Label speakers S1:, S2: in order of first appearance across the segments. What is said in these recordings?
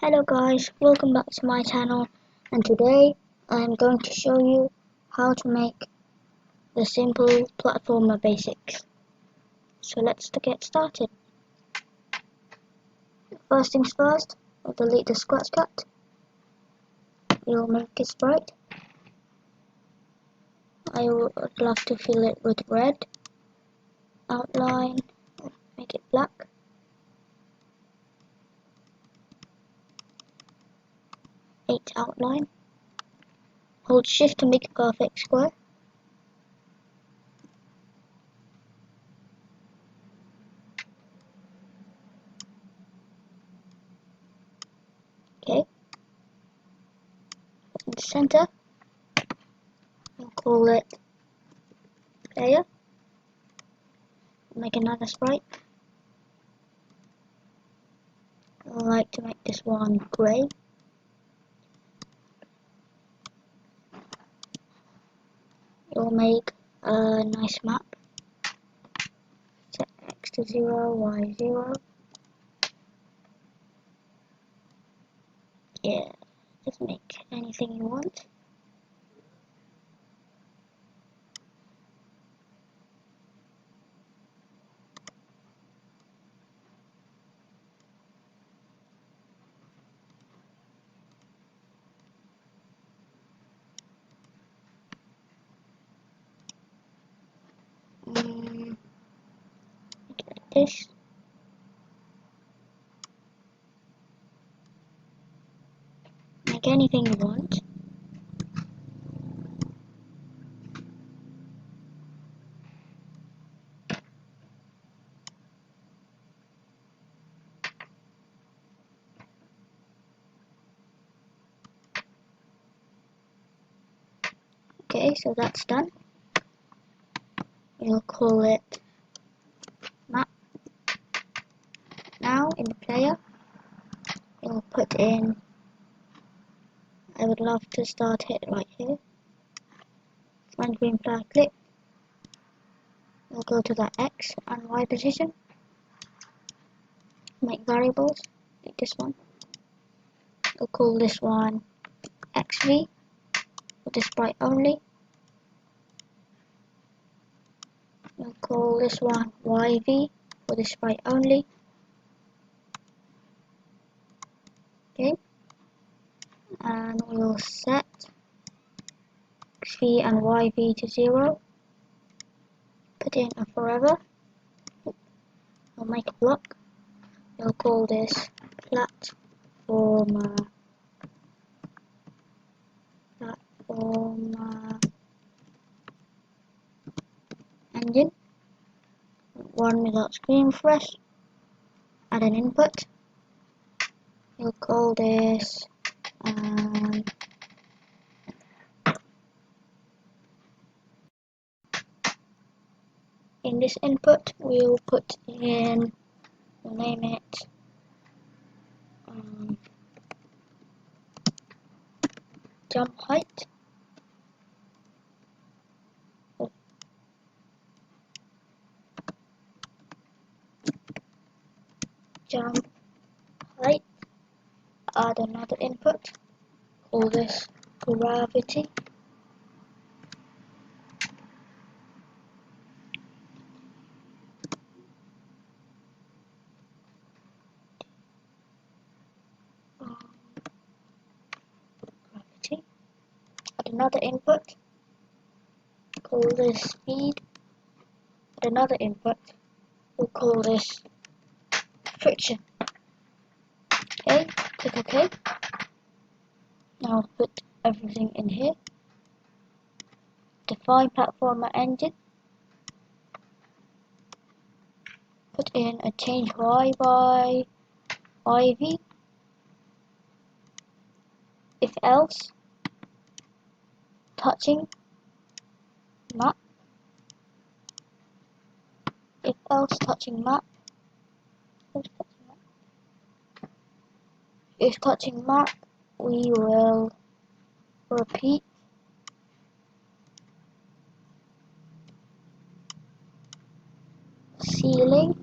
S1: Hello guys, welcome back to my channel, and today I'm going to show you how to make the simple platformer basics. So let's get started. First things first, we'll delete the scratch cut. We'll make it sprite. I would love to fill it with red. Outline, make it black. Eight outline. Hold shift to make a perfect square. Okay. In the center, we'll call it player. Make another sprite. I like to make this one grey. You'll make a nice map. Set x to 0, y 0. Yeah, just make anything you want. Make it like this. Make anything you want. Okay, so that's done. We'll call it map. Now in the player, we'll put in, I would love to start it right here. Find green flag, click. We'll go to the X and Y position. Make variables, like this one. We'll call this one XV for the sprite only. We'll call this one YV for the sprite only. Okay, and we'll set XV and YV to 0. Put in a forever. We'll make a block. We'll call this platformer engine. One without screen refresh. Add an input. We'll call this in this input we'll put in, we'll name it jump height. Jump height. Add another input. Call this gravity. Add another input. Call this speed. Add another input. We'll call this friction. Okay, click OK. Now put everything in here. Define platformer engine. Put in a change y by IV. If else, touching map. If else touching map. If touching map, we will repeat ceiling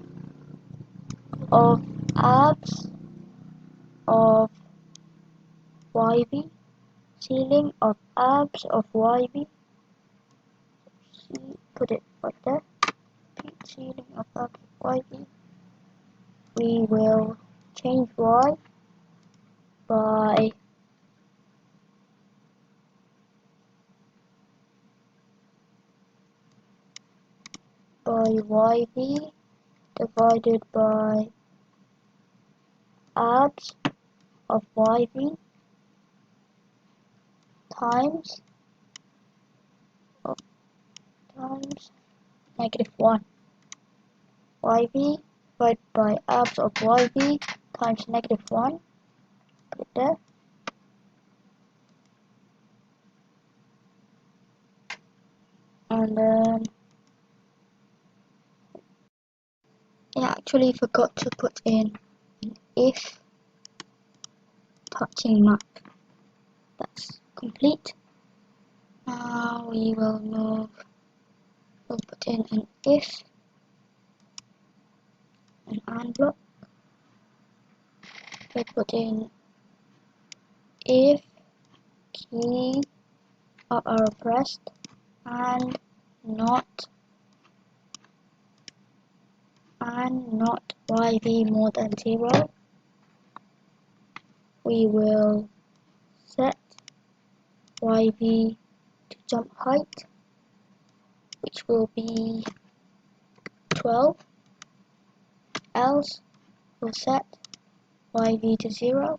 S1: of abs of YV, ceiling of abs of YV, put it right there, ceiling of abs of YV, we will change Y by YV divided by abs of YV times -1. YV divided by abs of YV times -1. Put it there. And then I actually forgot to put in an if touching map. That's complete. Now we'll put in an if, an AND block. We put in if key are pressed and not YV more than 0, we will set YV to jump height, which will be 12, else we'll set YV to 0.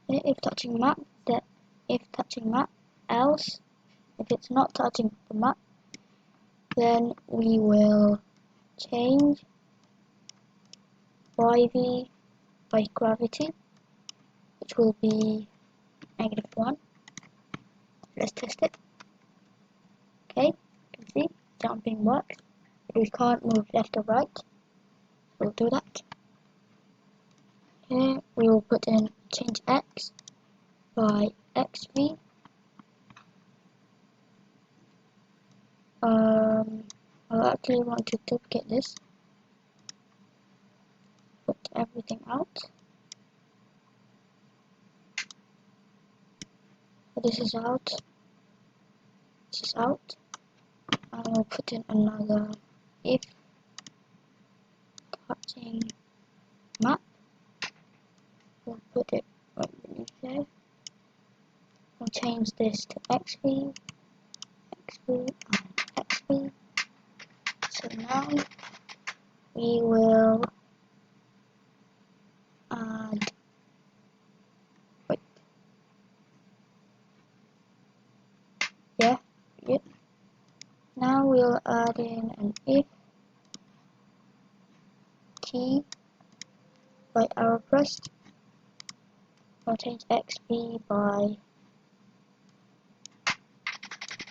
S1: If touching map, set if touching map, else if it's not touching the map, then we will change YV by gravity, which will be -1. Let's test it. Okay, you can see jumping works. We can't move left or right. We'll do that. Here we will put in change X by XV. I actually want to duplicate this. Put everything out. So this is out. This is out. And we'll put in another if touching map. We'll put it right beneath there. We'll change this to XV, and XV. So now we will add, now we'll add in an if key by arrow pressed. I'll change XV by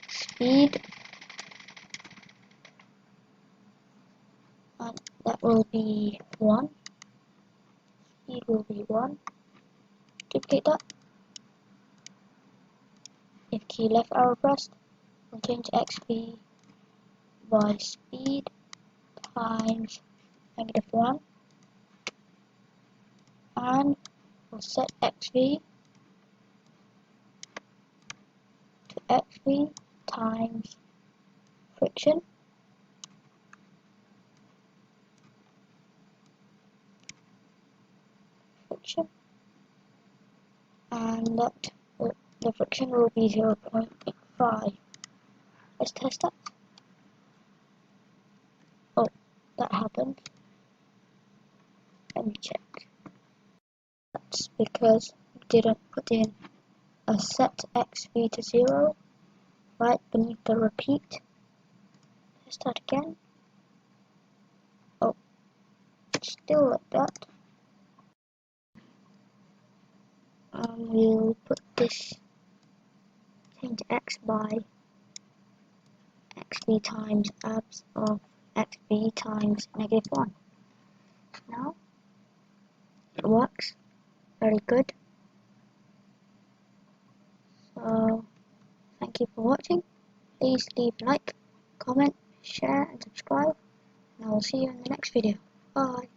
S1: speed, and that will be 1. Speed will be 1. Duplicate that. If key left arrow pressed, we'll change XV by speed times -1, and we'll set XV to XV times friction, and that the friction will be 0.85. Let's test that. Oh, that happened. Let me check. That's because we didn't put in a set XV to 0 right beneath the repeat. Test that again. Oh, still like that. We'll put this, change X by XV times abs of XV times -1. Now it works very good. So thank you for watching. Please leave a like, comment, share and subscribe, and I will see you in the next video. Bye.